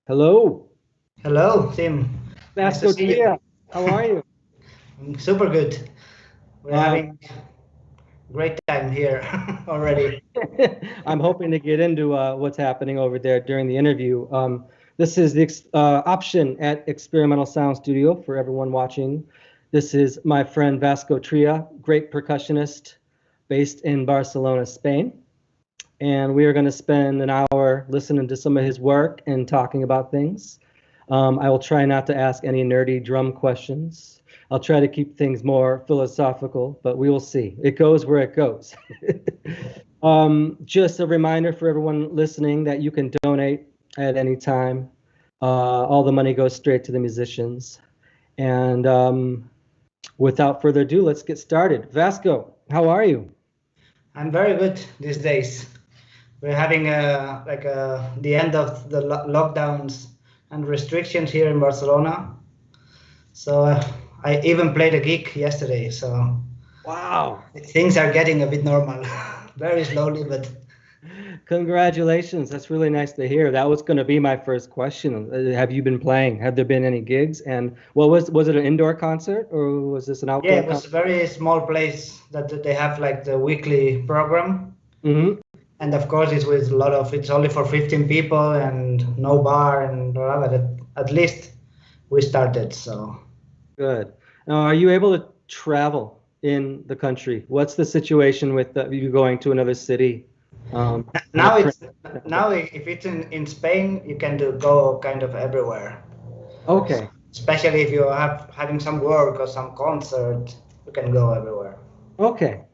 Hello, Hello, Tim. Nice to Vasco see you. Trilla. How are you? I'm super good. We're Uh, having great time here already. I'm hoping to get into what's happening over there during the interview. This is the option at Experimental Sound Studio for everyone watching. This is my friend Vasco Trilla, great percussionist based in Barcelona, Spain. And we are going to spend an hour listening to some of his work and talking about things. I will try not to ask any nerdy drum questions. I'll try to keep things more philosophical, but we will see. It goes where it goes. Just a reminder for everyone listening that you can donate at any time. All the money goes straight to the musicians. And without further ado, let's get started. Vasco, how are you? I'm very good these days. We're having the end of the lockdowns and restrictions here in Barcelona. So I even played a gig yesterday. So Wow. things are getting a bit normal, very slowly, but Congratulations. That's really nice to hear. That was going to be my first question. Have you been playing? Have there been any gigs? And what was it an indoor concert or was this an yeah, outdoor it was a very small place that they have like the weekly program. Mm-hmm. And of course, it's with a lot of, it's only for 15 people and no bar and blah, blah, blah. At least we started, so. Good. Now, are you able to travel in the country? What's the situation with you going to another city? Now if it's in Spain, you can go kind of everywhere. Okay. Especially if you are having some work or some concert, you can go everywhere. Okay.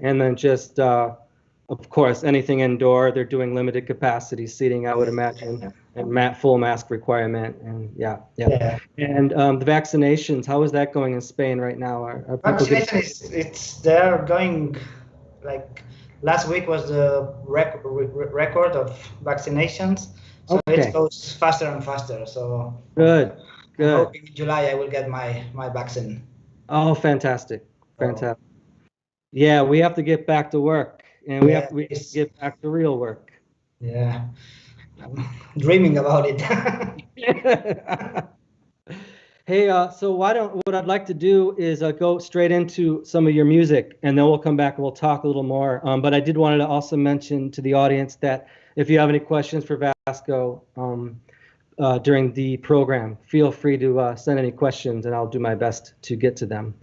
And then just, of course, anything indoor, they're doing limited capacity seating, I would imagine, and full mask requirement. And yeah. And the vaccinations, how is that going in Spain right now? Are people Vaccination they're going, like last week was the record of vaccinations. So it goes faster and faster. So good. I'm hoping in July I will get my vaccine. Oh, fantastic. Yeah, we have to get back to work, and we have to get back to real work. Yeah, I'm dreaming about it. Hey, so what I'd like to do is go straight into some of your music, and then we'll come back and we'll talk a little more. But I did want to also mention to the audience that if you have any questions for Vasco during the program, feel free to send any questions, and I'll do my best to get to them.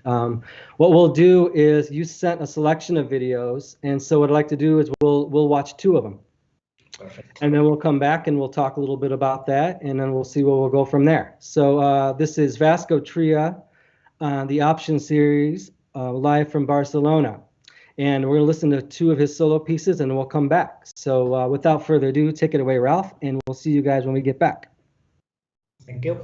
What we'll do is you sent a selection of videos, and so what I'd like to do is we'll watch 2 of them. Perfect. And then we'll come back and we'll talk a little bit about that, and then we'll see where we'll go from there. So this is Vasco Trilla, the Option series, live from Barcelona. And we're going to listen to 2 of his solo pieces, and we'll come back. So without further ado, take it away, Ralph, and we'll see you guys when we get back. Thank you.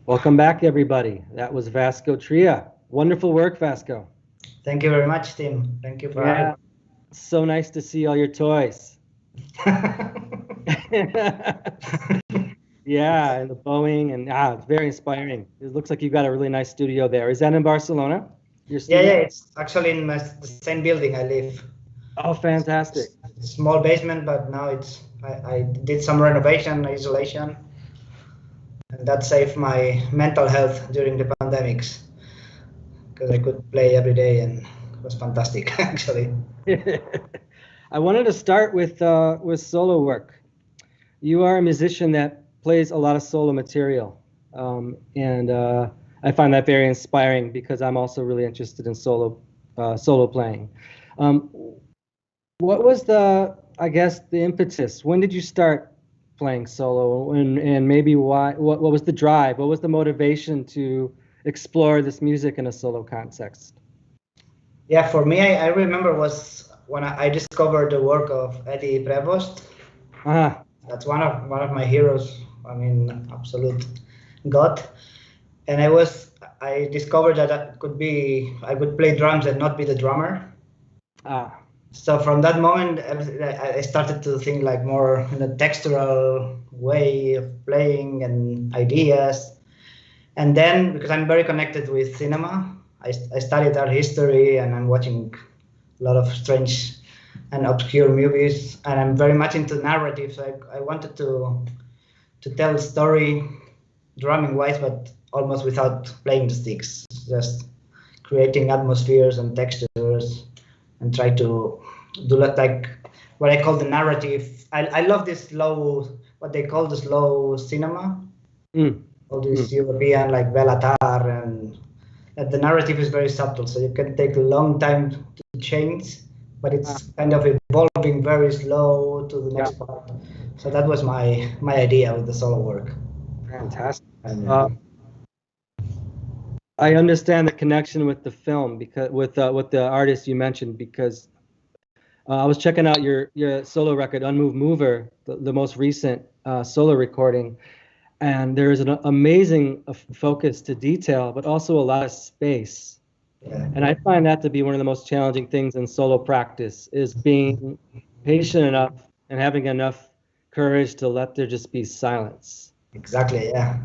Welcome back, everybody. That was Vasco Trilla. Wonderful work, Vasco. Thank you very much, Tim. Thank you for Yeah, so nice to see all your toys. Yeah, and the Boeing, and it's very inspiring. It looks like you've got a really nice studio there. Is that in Barcelona? Your Yeah, studio? it's actually in the same building I live. Oh, fantastic. Small basement, but now I did some renovation, isolation, and that saved my mental health during the pandemics because I could play every day and it was fantastic actually. I wanted to start with solo work. You are a musician that plays a lot of solo material, and I find that very inspiring because I'm also really interested in solo playing. Um, what was I guess, the impetus? When did you start playing solo, and maybe why? What was the drive? What was the motivation to explore this music in a solo context? Yeah, for me, I remember was when I discovered the work of Eddie Prevost. Ah, That's one of my heroes. I mean, absolute god. And I discovered that I could play drums and not be the drummer. ah, So from that moment, I started to think like more in a textural way of playing and ideas. And then, because I'm very connected with cinema, I studied art history and I'm watching a lot of strange and obscure movies, and I'm very much into narratives. I wanted to tell a story, drumming wise, but almost without playing the sticks, just creating atmospheres and textures, and try to do like what I call the narrative. I love this slow, what they call the slow cinema. All this European like Bellatar, and the narrative is very subtle, so you can take a long time to change, but it's kind of evolving very slow to the next part. So that was my idea with the solo work. Fantastic. I understand the connection with the film because with the artist you mentioned, because I was checking out your solo record, Unmoved Mover, the most recent solo recording, and there is an amazing focus to detail, but also a lot of space. Yeah. And I find that to be one of the most challenging things in solo practice, is being patient enough and having enough courage to let there just be silence. Exactly. Yeah.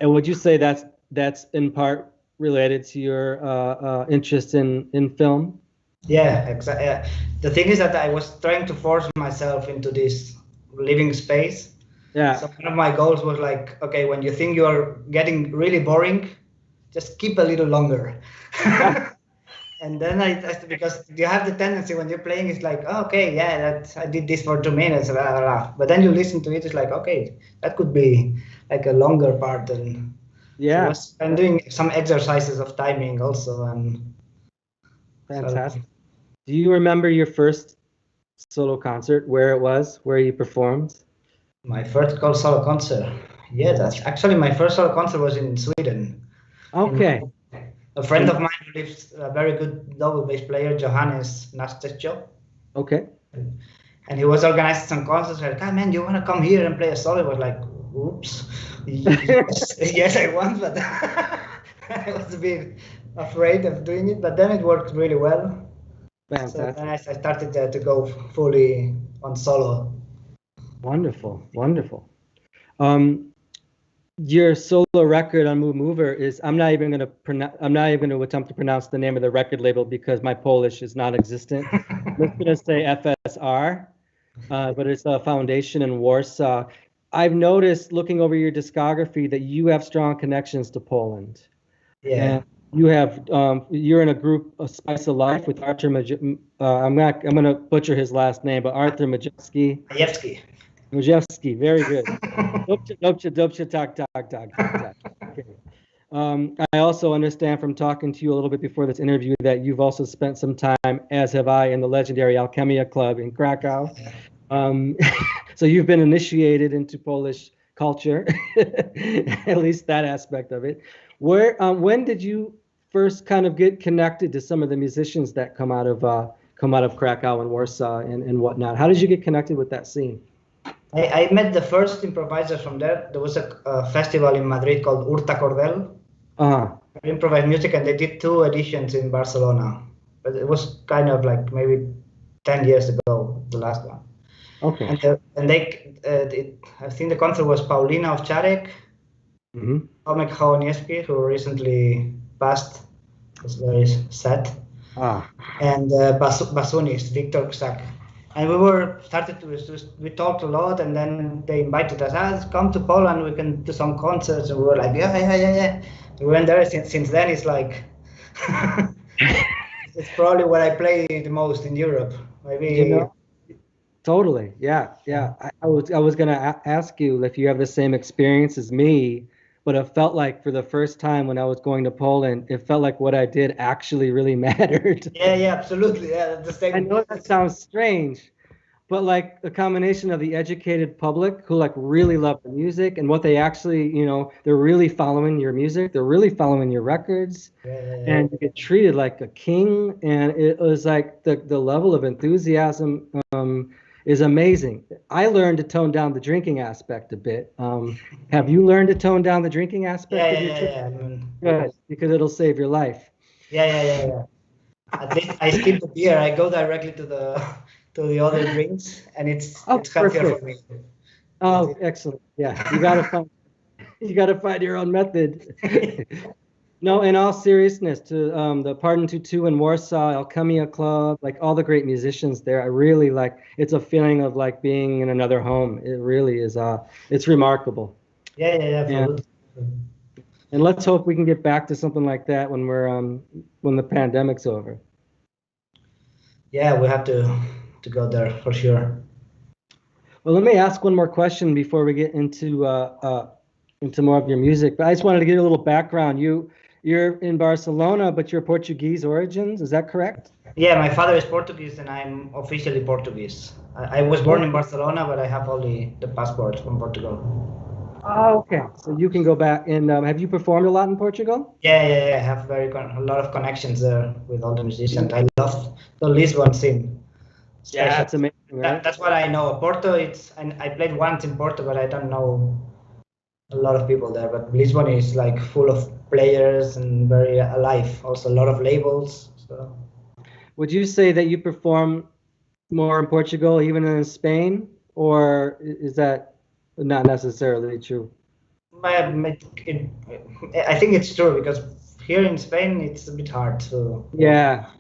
And would you say that's in part related to your interest in film? Yeah. Exactly. Yeah. The thing is that I was trying to force myself into this living space. Yeah. So one of my goals was like, okay, when you think you are getting really boring, just keep a little longer. And then because you have the tendency when you're playing, it's like, oh, okay, yeah, I did this for 2 minutes, blah, blah, blah. But then you listen to it, it's like, okay, that could be like a longer part. And yeah, so I'm doing some exercises of timing also. And fantastic. So, do you remember your first solo concert, where it was, where you performed? My first solo concert. Yeah, that's actually my first solo concert was in Sweden. Okay. A friend of mine who lives, a very good double bass player, Johannes Nastecho. Okay. And he was organizing some concerts. Like, ah, man, you want to come here and play a solo? I was like, oops. Yes, I want, but I was a bit afraid of doing it. But then it worked really well. Fantastic. So then I started to go fully on solo. Wonderful, wonderful. Your solo record, Unmoved Mover, is I'm not even going to attempt to pronounce the name of the record label because my Polish is non-existent. I'm just going to say FSR, but it's a foundation in Warsaw. I've noticed, looking over your discography, that you have strong connections to Poland. Yeah. And you're in a group, A Spice of Life, with Artur I'm going to butcher his last name, but Artur Majewski. Majewski, very good. Dobche, tak. Okay. I also understand from talking to you a little bit before this interview that you've also spent some time, as have I, in the legendary Alchemia Club in Krakow. So you've been initiated into Polish culture, at least that aspect of it. When did you first kind of get connected to some of the musicians that come out of Krakow and Warsaw and whatnot? How did you get connected with that scene? I met the first improvisers from there. There was a festival in Madrid called Urta Cordel, Uh-huh. improvised music, and they did 2 editions in Barcelona. But it was kind of like maybe 10 years ago, the last one. Okay. And I think the concert was Paulina Ovcharek, Tomek Hołoniewski, who recently passed, was very sad, and bassoonist Victor Ksak. And we talked a lot, and then they invited us, come to Poland, we can do some concerts, and we were like, yeah. We went there. Since then, it's like, it's probably where I play the most in Europe. Maybe. Totally. Yeah. I was gonna ask you if you have the same experience as me, but it felt like for the first time when I was going to Poland, it felt like what I did actually really mattered. Yeah, absolutely. Yeah, the same. I know that sounds strange, but like a combination of the educated public who like really love the music and what they actually, they're really following your music, they're really following your records, and you get treated like a king. And it was like the level of enthusiasm is amazing. I learned to tone down the drinking aspect a bit. Have you learned to tone down the drinking aspect of your trip? Good, because it'll save your life. Yeah. At least I skip the beer. I go directly to the other drinks, and it's healthier for me. Oh, excellent. Yeah, you gotta find your own method. No, in all seriousness, to the Pardon Tutu in Warsaw, Alchemia Club, like all the great musicians there, I really like. It's a feeling of like being in another home. It really is. It's remarkable. Yeah. And let's hope we can get back to something like that when when the pandemic's over. Yeah, we have to go there for sure. Well, let me ask one more question before we get into more of your music. But I just wanted to get a little background. You're in Barcelona, but you're Portuguese origins. Is that correct? Yeah, my father is Portuguese, and I'm officially Portuguese. I was born in Barcelona, but I have only the passport from Portugal. Oh, okay. So you can go back. And have you performed a lot in Portugal? Yeah. I have a lot of connections there with all the musicians. I love the Lisbon scene. Yeah, that's amazing. Right? That's what I know. Porto, I played once in Porto, but I don't know a lot of people there. But Lisbon is like full of players and very alive. Also, a lot of labels. So. Would you say that you perform more in Portugal, even in Spain, or is that not necessarily true? I think it's true because here in Spain it's a bit hard to. Yeah.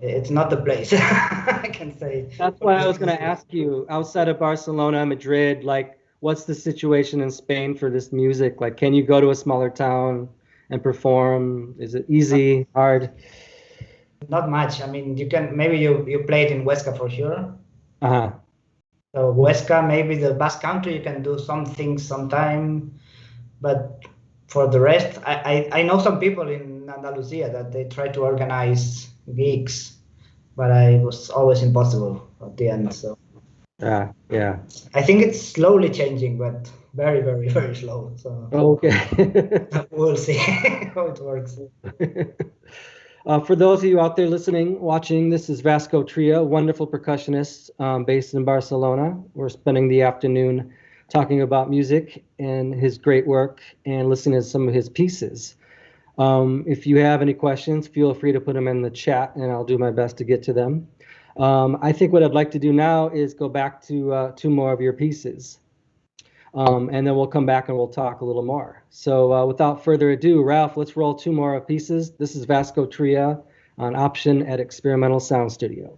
It's not the place. I can say. That's why I was going to ask you, outside of Barcelona, Madrid, like, what's the situation in Spain for this music? Like, can you go to a smaller town and perform? Is it easy, hard? Not much. I mean, maybe you played in Huesca for sure. Uh-huh. So Huesca, maybe the Basque Country, you can do some things sometime, but for the rest, I know some people in Andalusia that they try to organize gigs, but it was always impossible at the end. So yeah. I think it's slowly changing, but very, very, very slow. So okay. We'll see how it works. For those of you out there listening, watching, this is Vasco Trilla, wonderful percussionist based in Barcelona. We're spending the afternoon talking about music and his great work and listening to some of his pieces. If you have any questions, feel free to put them in the chat and I'll do my best to get to them. I think what I'd like to do now is go back to 2 more of your pieces. And then we'll come back and we'll talk a little more. So without further ado, Ralph, let's roll 2 more pieces. This is Vasco Trilla on Option at Experimental Sound Studio.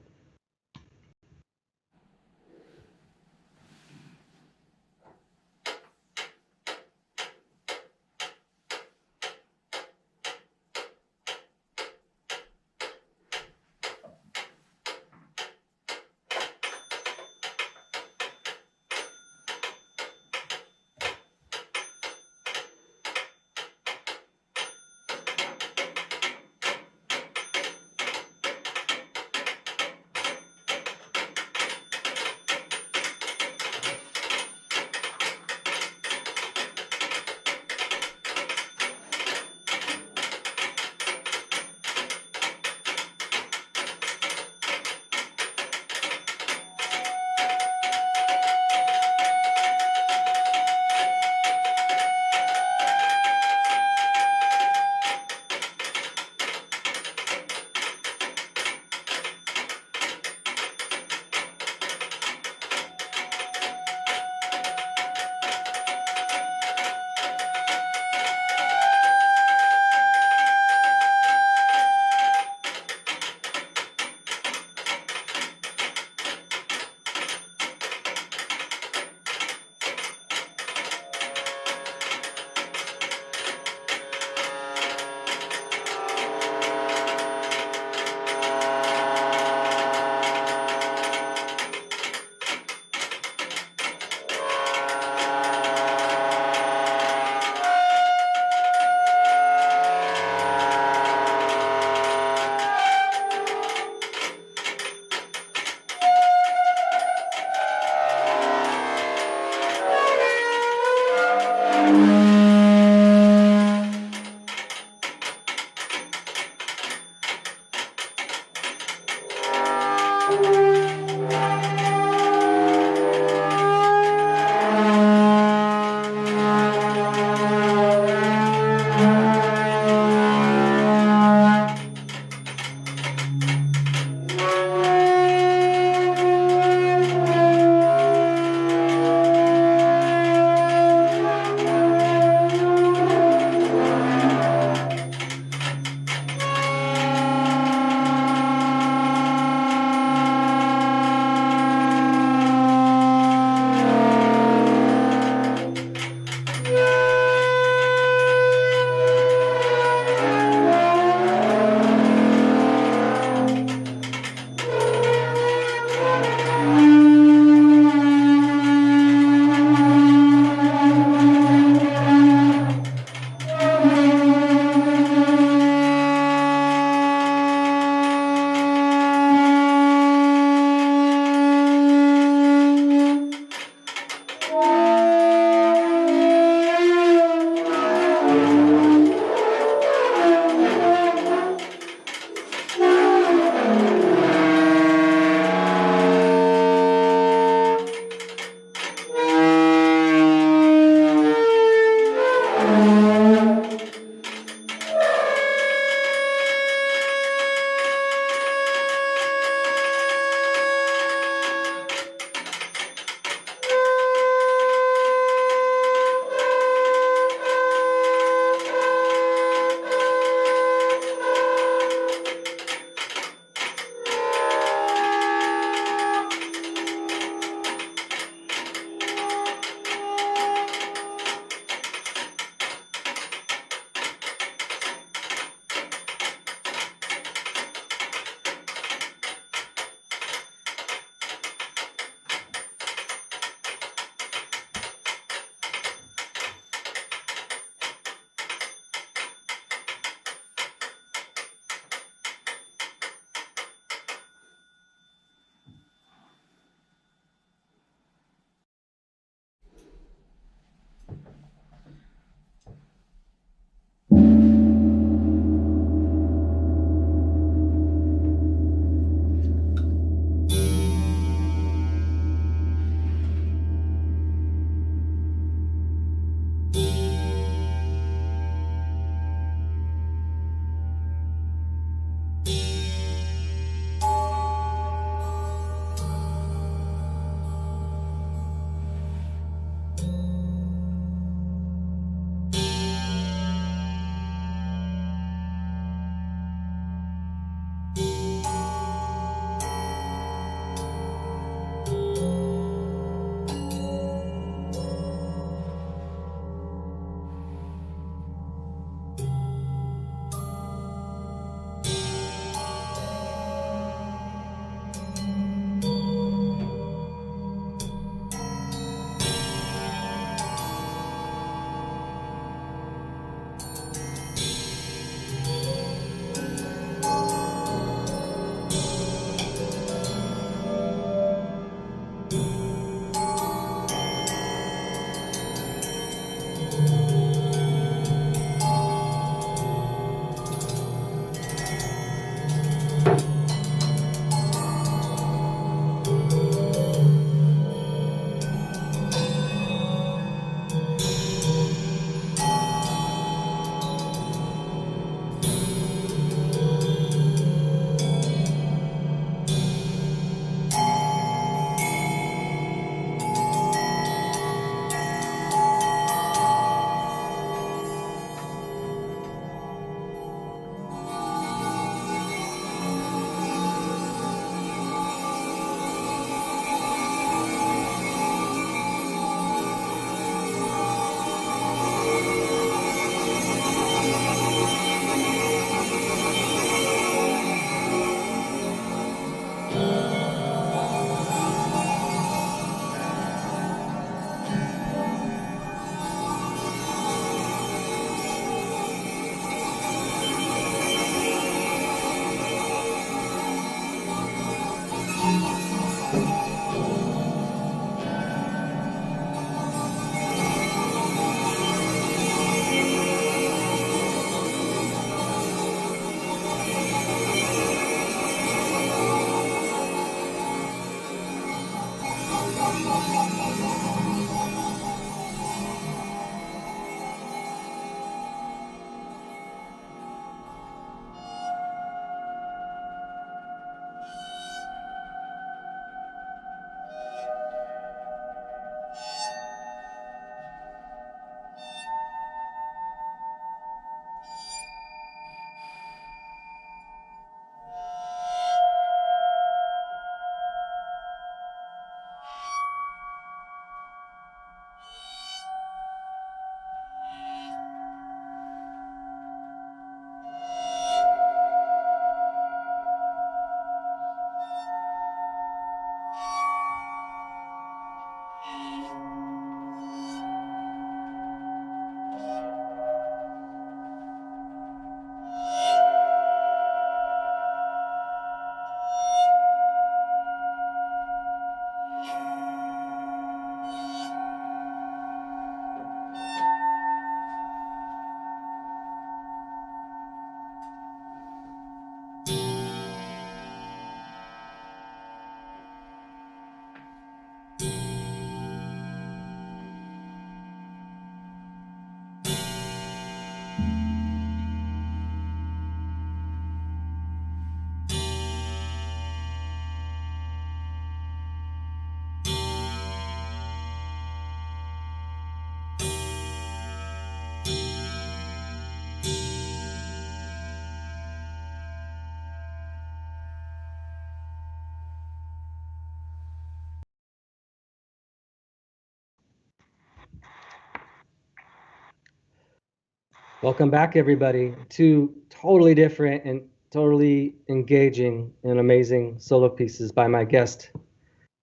Welcome back, everybody. Two totally different and totally engaging and amazing solo pieces by my guest,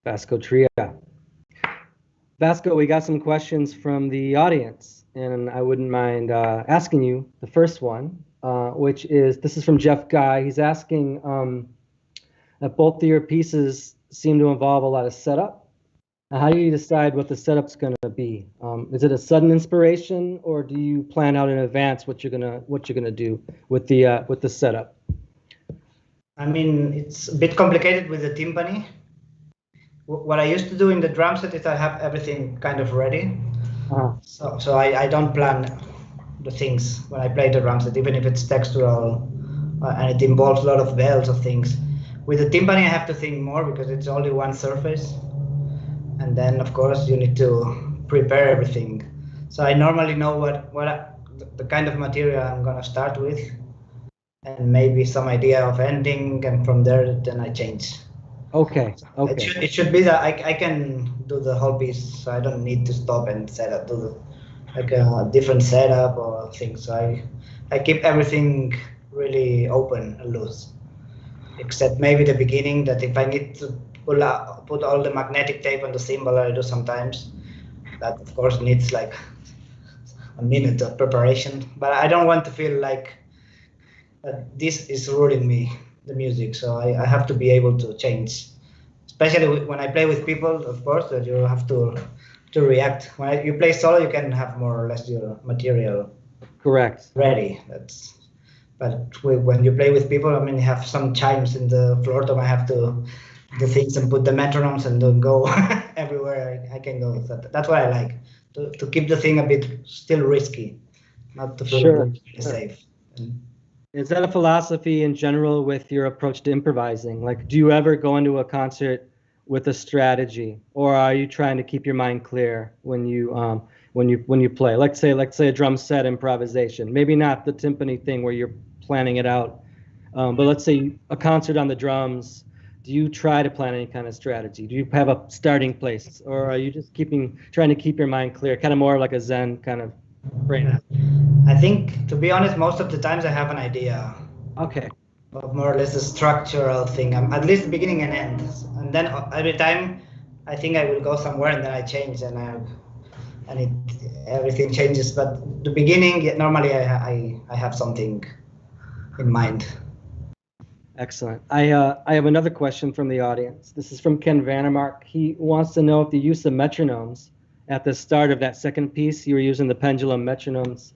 Vasco Trilla. Vasco, we got some questions from the audience, and I wouldn't mind asking you the first one, which is this is from Jeff Guy. He's asking that both of your pieces seem to involve a lot of setup. Now, how do you decide what the setup's going to be? Is it a sudden inspiration, or do you plan out in advance what you're gonna do with the setup? I mean, it's a bit complicated with the timpani. What I used to do in the drum set is I have everything kind of ready. So I don't plan the things when I play the drum set, even if it's textural and it involves a lot of bells or things. With the timpani, I have to think more because it's only one surface. And then, of course, you need to prepare everything. So I normally know the kind of material I'm going to start with, and maybe some idea of ending, and from there, then I change. Okay. It should be that I can do the whole piece, so I don't need to stop and do like a different setup or things. So I keep everything really open and loose, except maybe the beginning, that if I need to put all the magnetic tape on the cymbal, I do sometimes. That of course needs like a minute of preparation, but I don't want to feel like this is ruling me, the music. So I have to be able to change, especially when I play with people, of course, that you have to react. When you play solo, you can have more or less your material Correct. ready. But when you play with people, I mean, you have some chimes in the floor tom. I have to do things and put the metronomes and don't go everywhere I can go. That's what I like, to keep the thing a bit still risky, not to feel really safe. Is that a philosophy in general with your approach to improvising? Like, do you ever go into a concert with a strategy, or are you trying to keep your mind clear when you play? Let's say a drum set improvisation. Maybe not the timpani thing where you're planning it out, but let's say a concert on the drums. Do you try to plan any kind of strategy? Do you have a starting place, or are you just trying to keep your mind clear, kind of more like a Zen kind of brain? I think, to be honest, most of the times I have an idea. Okay. Of more or less a structural thing, at least beginning and end. And then every time I think I will go somewhere, and then I change, everything changes. But the beginning, normally I have something in mind. Excellent. I have another question from the audience. This is from Ken Vandermark. He wants to know if the use of metronomes at the start of that second piece, you were using the pendulum metronomes.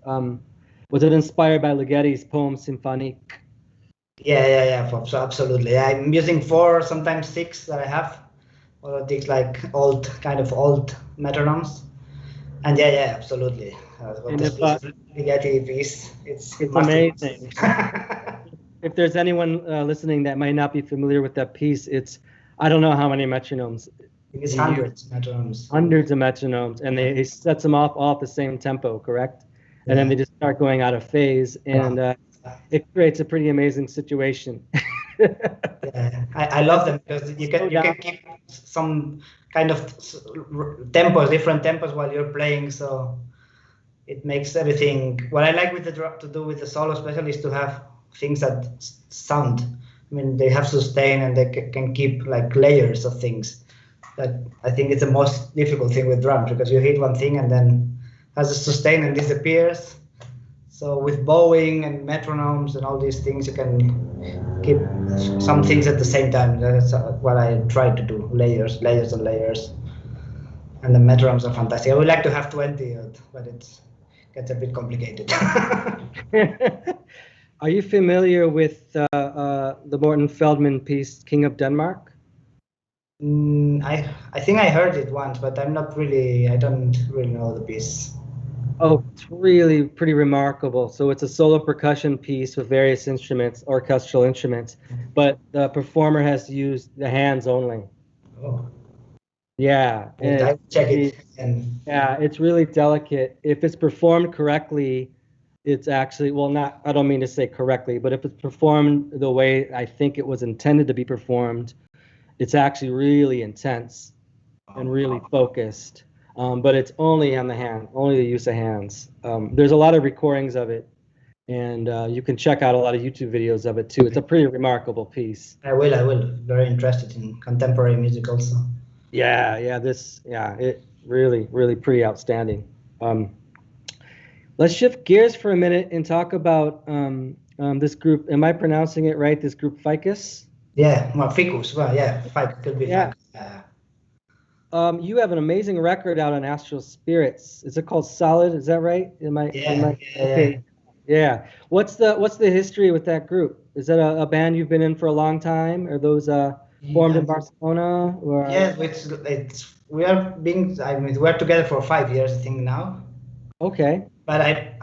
Was it inspired by Ligeti's poem Symphonique? Yeah. So absolutely. I'm using 4, sometimes 6 that I have. All of these like old metronomes. And yeah, absolutely. Ligeti piece, it's amazing. If there's anyone listening that might not be familiar with that piece, I don't know how many metronomes. It's hundreds of metronomes. Hundreds of metronomes, and he sets them off all at the same tempo, correct? And then they just start going out of phase, and it creates a pretty amazing situation. Yeah, I love them because you can keep some kind of tempos, different tempos while you're playing. So it makes everything. What I like with the drum to do with the solo, especially, is to have things that sound. I mean, they have sustain, and they can keep like layers of things. That I think it's the most difficult thing with drums, because you hit one thing and then has a sustain and disappears. So with bowing and metronomes and all these things, you can keep some things at the same time. That's what I try to do: layers and layers. And the metronomes are fantastic. I would like to have 20, but it gets a bit complicated. Are you familiar with the Morten Feldman piece, King of Denmark? I think I heard it once, but I don't really know the piece. Oh, it's really pretty remarkable. So it's a solo percussion piece with various instruments, orchestral instruments, but the performer has to use the hands only. Oh. Yeah. I check it. Yeah, it's really delicate. If it's performed correctly, it's actually, I don't mean to say correctly, but if it's performed the way I think it was intended to be performed, it's actually really intense and really focused. But it's only on the hand, only the use of hands. There's a lot of recordings of it and you can check out a lot of YouTube videos of it too. It's a pretty remarkable piece. I will. Very interested in contemporary music also. Yeah, it really pretty outstanding. Let's shift gears for a minute and talk about this group. Am I pronouncing it right? This group, Ficus? Yeah, well, Ficus. Well, yeah, Ficus could be Yeah. Ficus. You have an amazing record out on Astral Spirits. Is it called Solid? Is that right? Okay. Yeah. What's the history with that group? Is that a band you've been in for a long time? Are those formed in Barcelona? Or? Yes, we're together for 5 years, I think now. Okay. But I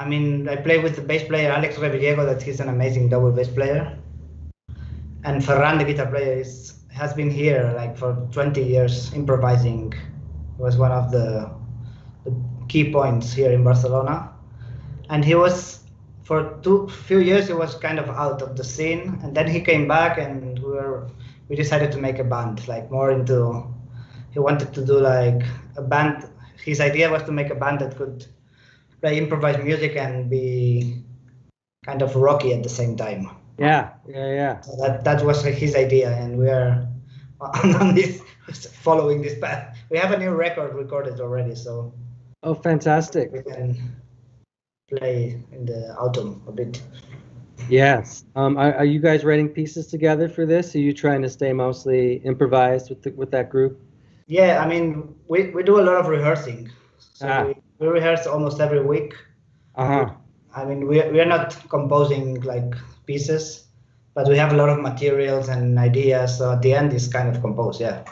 play with the bass player Alex Revillego, that he's an amazing double bass player. And Ferran, the guitar player, has been here like for 20 years improvising. Was one of the key points here in Barcelona. And he was, for few years, he was kind of out of the scene. And then he came back, and we decided to make a band, like more into, he wanted to do like a band. His idea was to make a band that could play improvised music and be kind of rocky at the same time. Yeah. So that was his idea, and we are on this, following this path. We have a new record recorded already, so. Oh, fantastic! We can play in the autumn a bit. Yes. Are you guys writing pieces together for this? Are you trying to stay mostly improvised with that group? Yeah, I mean, we do a lot of rehearsing. So we rehearse almost every week. I mean, we are not composing like pieces, but we have a lot of materials and ideas. So at the end, it's kind of composed. Yeah.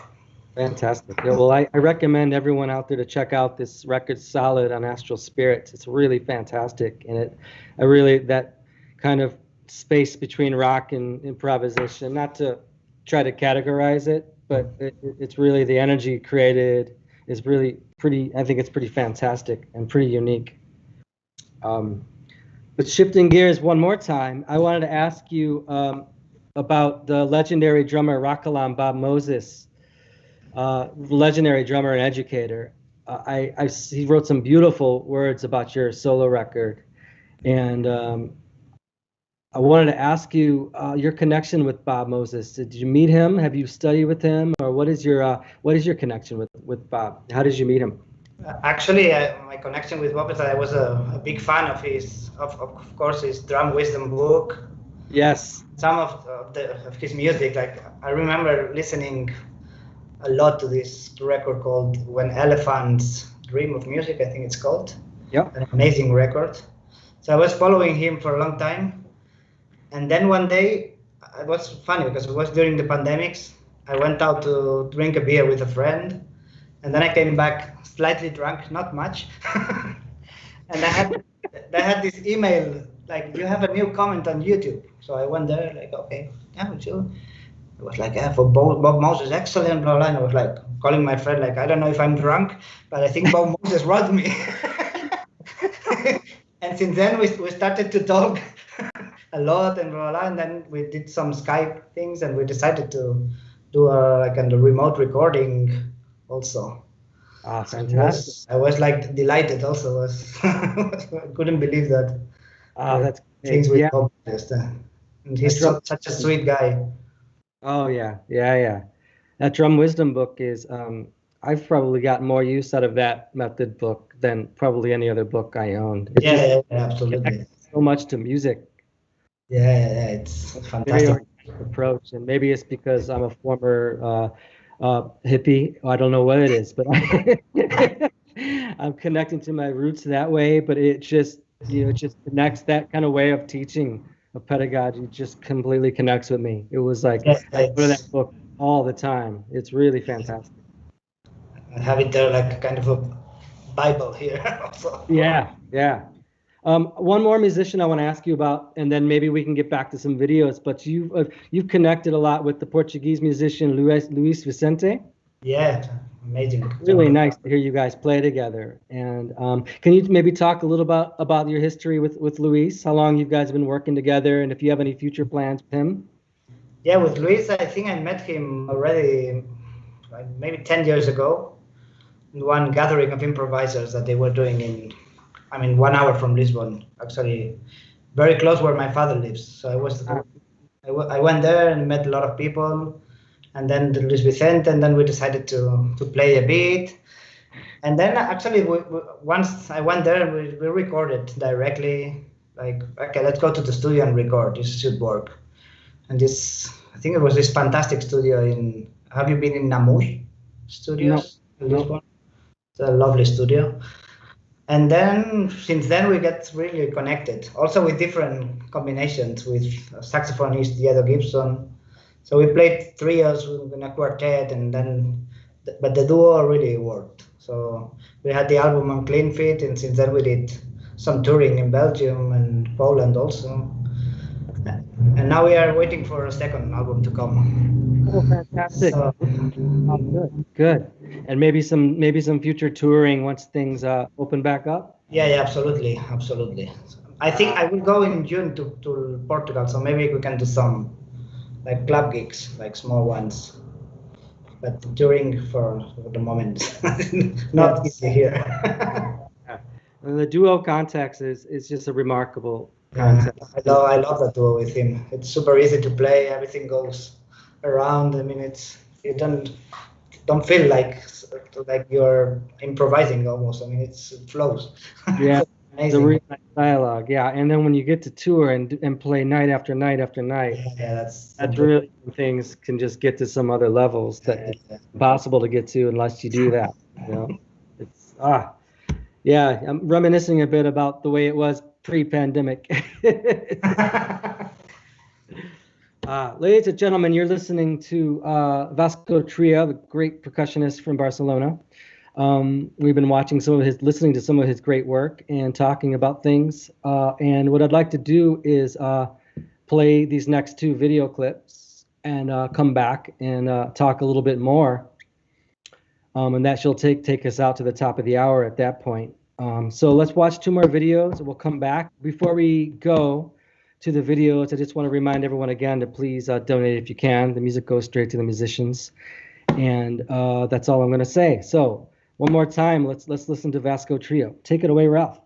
Fantastic. Yeah, well, I recommend everyone out there to check out this record, Solid, on Astral Spirits. It's really fantastic, and that kind of space between rock and improvisation. Not to try to categorize it, but it's really, the energy created is really pretty. I think it's pretty fantastic and pretty unique. But shifting gears one more time, I wanted to ask you about the legendary drummer Rockalam Bob Moses. Legendary drummer and educator. He wrote some beautiful words about your solo record, and I wanted to ask you your connection with Bob Moses. Did you meet him? Have you studied with him, or what is your connection with Bob? How did you meet him? Actually, my connection with Bob is that I was a big fan of of course, his Drum Wisdom book. Yes. Some of his music, like I remember listening a lot to this record called When Elephants Dream of Music, I think it's called. Yep. An amazing record. So I was following him for a long time. And then one day, it was funny because it was during the pandemics. I went out to drink a beer with a friend. And then I came back slightly drunk, not much. And I had this email, like, you have a new comment on YouTube. So I went there, like, okay, yeah, sure. It was like, yeah, for Bob Moses, excellent, blah, blah. And I was like calling my friend, like, I don't know if I'm drunk, but I think Bob Moses wrote me. And since then, we started to talk a lot and blah, blah, and then we did some Skype things, and we decided to do a remote recording also. Ah, fantastic. I was like delighted also. I couldn't believe that. That's great. Things with Bob Moses. And he's such a sweet guy. Oh yeah. That Drum Wisdom book is I've probably got more use out of that method book than probably any other book I owned. Yeah, absolutely. So much to music. Yeah, it's a fantastic approach, and maybe it's because I'm a former hippie. I don't know what it is, but I'm connecting to my roots that way. But it just connects. That kind of way of teaching of pedagogy just completely connects with me. It was like I go to that book all the time. It's really fantastic. I have it there like kind of a Bible here also. Yeah. One more musician I want to ask you about, and then maybe we can get back to some videos. But you've connected a lot with the Portuguese musician Luis Vicente. Yeah, amazing. Really nice to hear you guys play together. And can you maybe talk a little about your history with Luis? How long you guys have been working together, and if you have any future plans with him? Yeah, with Luis, I think I met him already like maybe 10 years ago in one gathering of improvisers that they were doing in 1 hour from Lisbon, actually very close where my father lives. So I went there and met a lot of people, and then Luis Vicente, and then we decided to play a bit. And then actually, once I went there, we recorded directly. Like, okay, let's go to the studio and record. This should work. And I think it was this fantastic studio in. Have you been in Namur Studios? No. It's a lovely studio. And then since then we get really connected. Also with different combinations with saxophonist Diego Gibson. So we played trios in a quartet, and then, but the duo really worked. So we had the album on Clean Feet, and since then we did some touring in Belgium and Poland also. And now we are waiting for a second album to come. Oh, fantastic! So, good. And maybe some future touring once things open back up. Yeah, absolutely. I think I will go in June to Portugal, so maybe we can do some like club gigs, like small ones. But touring for the moment, not easy here. And the duo context is just a remarkable context. I love that duo with him. It's super easy to play. Everything goes around. I mean, you don't feel like you're improvising almost. I mean, it flows. Yeah, it's a real nice dialogue. Yeah, and then when you get to tour and play night after night after night, that's really when things can just get to some other levels that it's impossible to get to unless you do that. You know, it's yeah. I'm reminiscing a bit about the way it was pre-pandemic. Ladies and gentlemen, you're listening to Vasco Trilla, the great percussionist from Barcelona. We've been listening to some of his great work and talking about things. And what I'd like to do is play these next two video clips and come back and talk a little bit more. And that shall take us out to the top of the hour at that point. So let's watch two more videos and we'll come back. Before we go to the videos, I just want to remind everyone again to please donate if you can. The music goes straight to the musicians. And that's all I'm going to say. So one more time, let's listen to Vasco Trilla. Take it away, Ralph.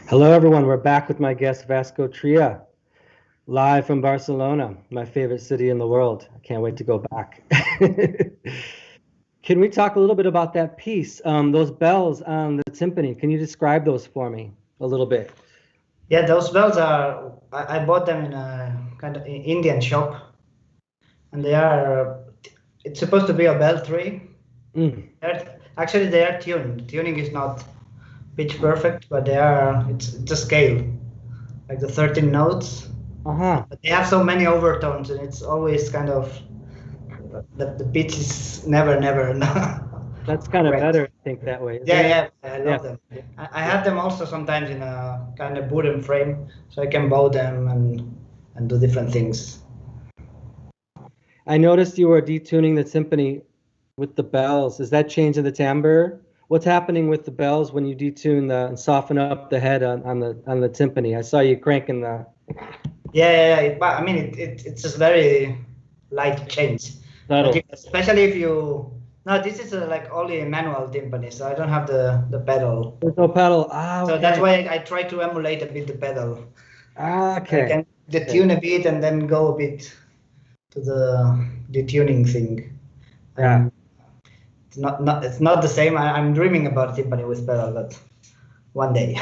Hello, everyone. We're back with my guest, Vasco Trilla, live from Barcelona, my favorite city in the world. I can't wait to go back. Can we talk a little bit about that piece, those bells on the timpani? Can you describe those for me a little bit? Yeah, those bells are, I bought them in a kind of Indian shop, and it's supposed to be a bell tree. Mm. Actually, they are tuned. Tuning is not pitch perfect, but it's a scale, like the 13 notes. Uh-huh. But they have so many overtones, and it's always kind of, the pitch is never. That's kind of Right. better, I think, that way. Yeah, I love them. I have them also sometimes in a kind of wooden frame, so I can bow them and do different things. I noticed you were detuning the timpani with the bells. Is that changing the timbre? What's happening with the bells when you detune and soften up the head on the timpani? I saw you cranking the. Yeah. But I mean, it's just very light change. Subtle. Like especially if you. No, this is like only a manual timpani, so I don't have the pedal. There's no pedal. Ah, okay. So that's why I try to emulate a bit the pedal. Okay. I can detune a bit and then go a bit to the detuning thing. Yeah. It's not the same. I'm dreaming about timpani with pedal, but one day.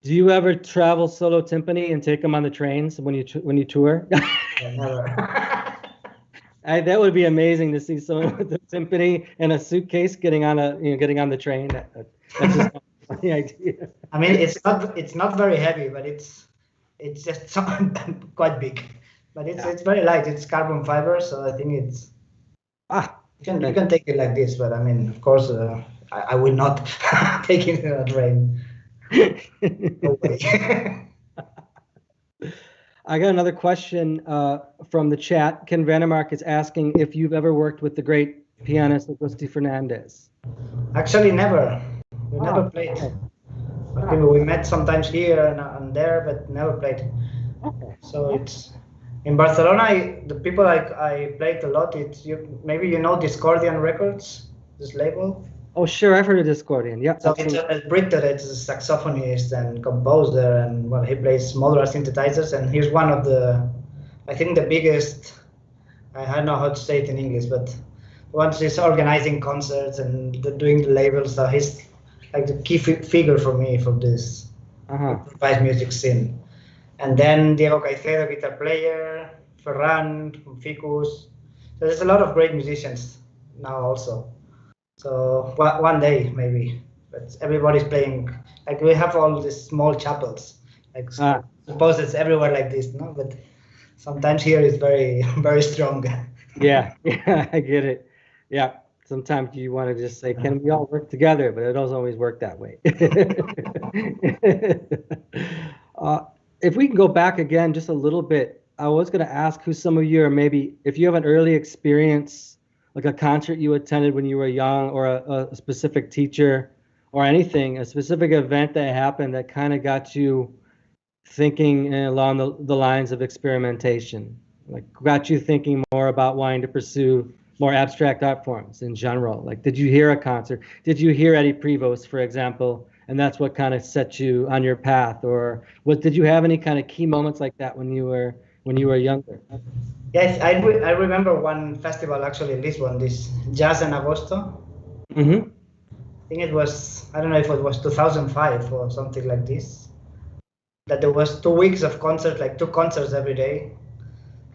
Do you ever travel solo timpani and take them on the trains when you tour? Yeah, never. That would be amazing to see someone with a timpani and a suitcase getting on the train. That's just a funny idea. I mean, it's not very heavy, but it's just quite big. But it's very light. It's carbon fiber, so I think it's. You can take it like this, but I mean, of course, I will not take it in a train. No way. I got another question from the chat. Ken Vandermark is asking if you've ever worked with the great pianist Agustín Fernandez. Actually, never. We never played. Okay. We met sometimes here and there, but never played. Okay. So it's in Barcelona. The people I played a lot. Maybe you know Discordian Records, this label. Oh, sure, I've heard of Discordian. Yeah. So it's a Brit that is a saxophonist and composer, and he plays smaller synthesizers. And he's one of I think the biggest. I don't know how to say it in English, but once he's organizing concerts and doing the labels, so he's like the key figure for me for this improvised music scene. And then Diego Caicedo, guitar player, Ferran from Ficus. So there's a lot of great musicians now also. So one day maybe, but everybody's playing. Like we have all these small chapels. Like suppose it's everywhere like this, no? But sometimes here is very very strong. Yeah, I get it. Yeah, sometimes you want to just say, "Can we all work together?" But it doesn't always work that way. If we can go back again just a little bit, I was going to ask who some of you are, maybe if you have an early experience, like a concert you attended when you were young, or a specific teacher, or anything, a specific event that happened that kind of got you thinking along the lines of experimentation, like got you thinking more about wanting to pursue more abstract art forms in general. Like, did you hear a concert? Did you hear Eddie Prevost, for example, and that's what kind of set you on your path? Or did you have any kind of key moments like that when you were younger? Yes, I remember one festival actually in Lisbon, this Jazz en Agosto. Mm-hmm. I think it was, I don't know if it was 2005 or something like this, that there was 2 weeks of concerts, like 2 concerts every day.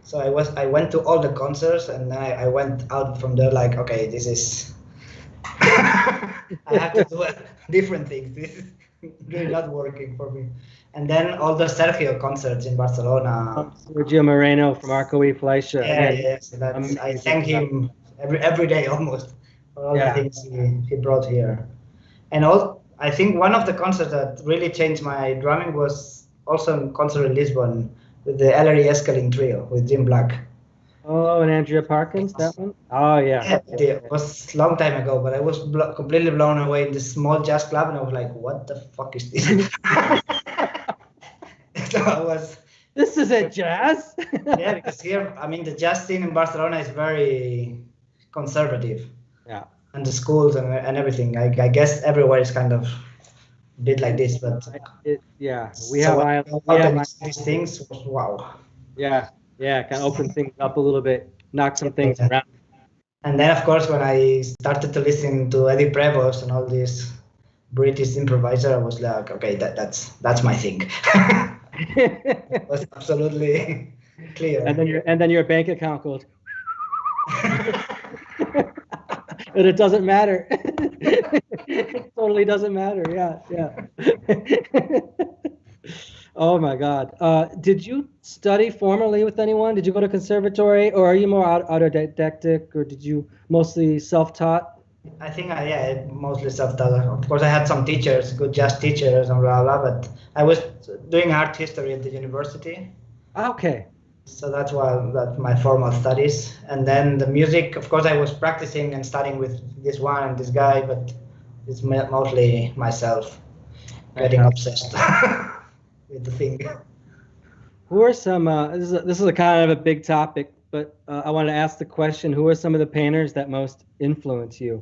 So I went to all the concerts, and then I went out from there like, okay, this is I have to do different things. This is really not working for me. And then all the Sergio concerts in Barcelona. Sergio Moreno from Arco y Fleischer. Yeah, yes. I thank him every day almost for all the things he brought here. And I think one of the concerts that really changed my drumming was also a concert in Lisbon with the Ellery Escaling Trio with Jim Black. Oh, and Andrea Parkins, that one? Oh, yeah. It was a long time ago, but I was completely blown away in this small jazz club, and I was like, what the fuck is this? So this isn't jazz? Yeah, because here, I mean, the jazz scene in Barcelona is very conservative. Yeah. And the schools and everything. I guess everywhere is kind of bit like this, but Yeah, so when I thought these things was wow. Yeah, kind of open things up a little bit, knock some things Yeah. around. And then, of course, when I started to listen to Eddie Prevost and all these British improviser, I was like, okay, that's my thing. It was absolutely clear. And then your bank account goes, and it doesn't matter. It totally doesn't matter. Yeah. Oh my God. Did you study formally with anyone? Did you go to conservatory, or are you more autodidactic, or did you mostly self-taught? I think mostly self-taught. Of course, I had some teachers, good jazz teachers, and blah blah. But I was doing art history at the university. Okay. So that's my formal studies. And then the music, of course, I was practicing and studying with this one and this guy, but it's mostly myself getting obsessed with the thing. Who are some? This is a kind of a big topic, but I want to ask the question: who are some of the painters that most influence you?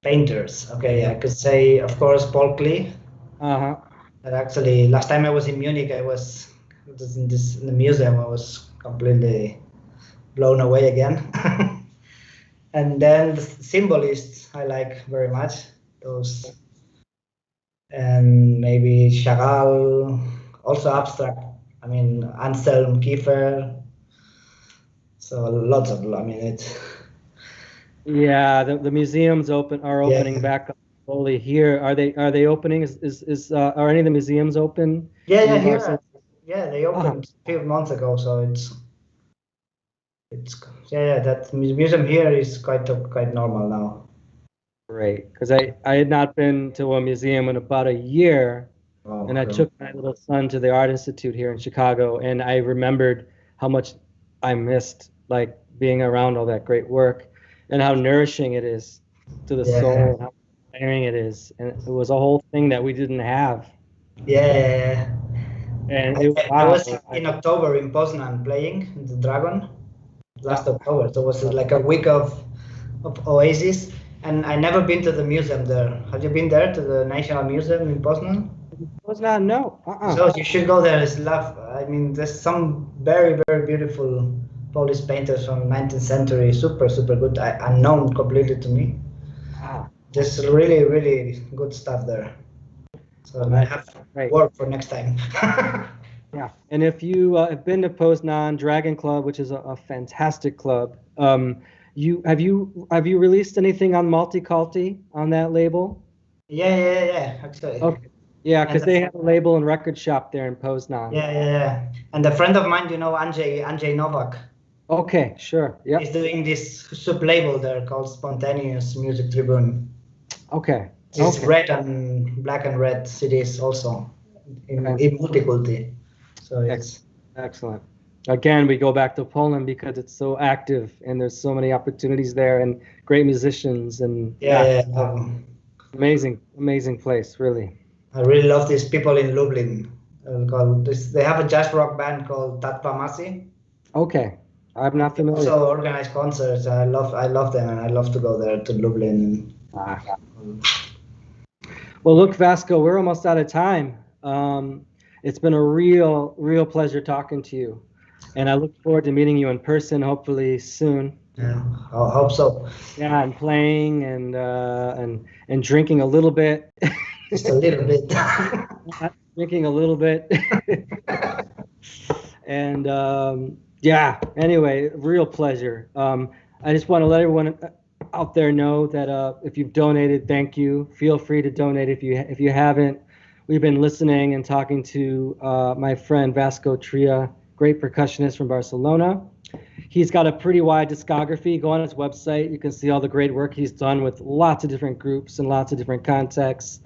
Painters. Okay, I could say, of course, Paul Klee. But actually, last time I was in Munich, I was in the museum. I was completely blown away again. And then the symbolists I like very much, those, and maybe Chagall, also abstract. I mean, Anselm Kiefer. So lots of, I mean, it's. Yeah, the museums are opening back up slowly here. Are they opening? Are any of the museums open? Yeah, here. Yeah, they opened a few months ago, so it's that museum here is quite normal now. Great, because I had not been to a museum in about a year, and I took my little son to the Art Institute here in Chicago, and I remembered how much I missed like being around all that great work, and how nourishing it is to the soul, and how inspiring it is, and it was a whole thing that we didn't have. Yeah. And I was in October in Poznan playing the Dragon last October. So it was like a week of Oasis, and I never been to the museum there. Have you been there to the National Museum in Poznan? Poznan, no. So you should go there. It's love. I mean, there's some very, very beautiful Polish painters from 19th century. Super, super good. Unknown completely to me. There's really, really good stuff there. So I have work for next time. Yeah, and if you have been to Poznan Dragon Club, which is a fantastic club, have you released anything on Multiculti on that label? Yeah, actually. Okay. Yeah, because they have a label and record shop there in Poznan. Yeah. And a friend of mine, Andrzej Novak. Okay, sure. Yeah. He's doing this sub-label there called Spontaneous Music Tribune. Okay. It's red and black and red CDs also in Multiculti. So it's excellent. Again, we go back to Poland because it's so active and there's so many opportunities there and great musicians and amazing place, really. I really love these people in Lublin. They have a jazz rock band called Tatwamasi. Okay, I'm not familiar. They also organize concerts. I love them, and I love to go there to Lublin. Well, look, Vasco, we're almost out of time. It's been a real pleasure talking to you, and I look forward to meeting you in person, hopefully soon. Yeah, I hope so. Yeah, and playing and drinking a little bit. Just a little bit. Drinking a little bit. And anyway, real pleasure. I just want to let everyone out there know that if you've donated, thank you. Feel free to donate if you haven't. We've been listening and talking to my friend Vasco Trilla, great percussionist from Barcelona. He's got a pretty wide discography. Go on his website. You can see all the great work he's done with lots of different groups and lots of different contexts.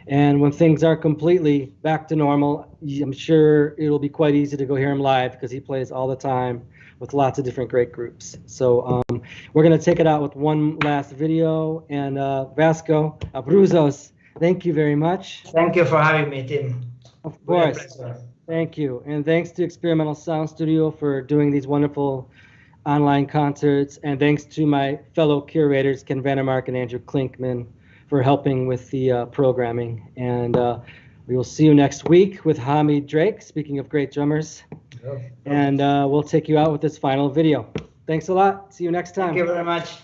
And when things are completely back to normal, I'm sure it'll be quite easy to go hear him live because he plays all the time with lots of different great groups. So we're going to take it out with one last video. And Vasco, Abruzos, thank you very much. Thank you for having me, Tim. Of course. Thank you. And thanks to Experimental Sound Studio for doing these wonderful online concerts. And thanks to my fellow curators, Ken Vandermark and Andrew Klinkman, for helping with the programming. And we will see you next week with Hamid Drake, speaking of great drummers. And we'll take you out with this final video. Thanks a lot. See you next time. Thank you very much.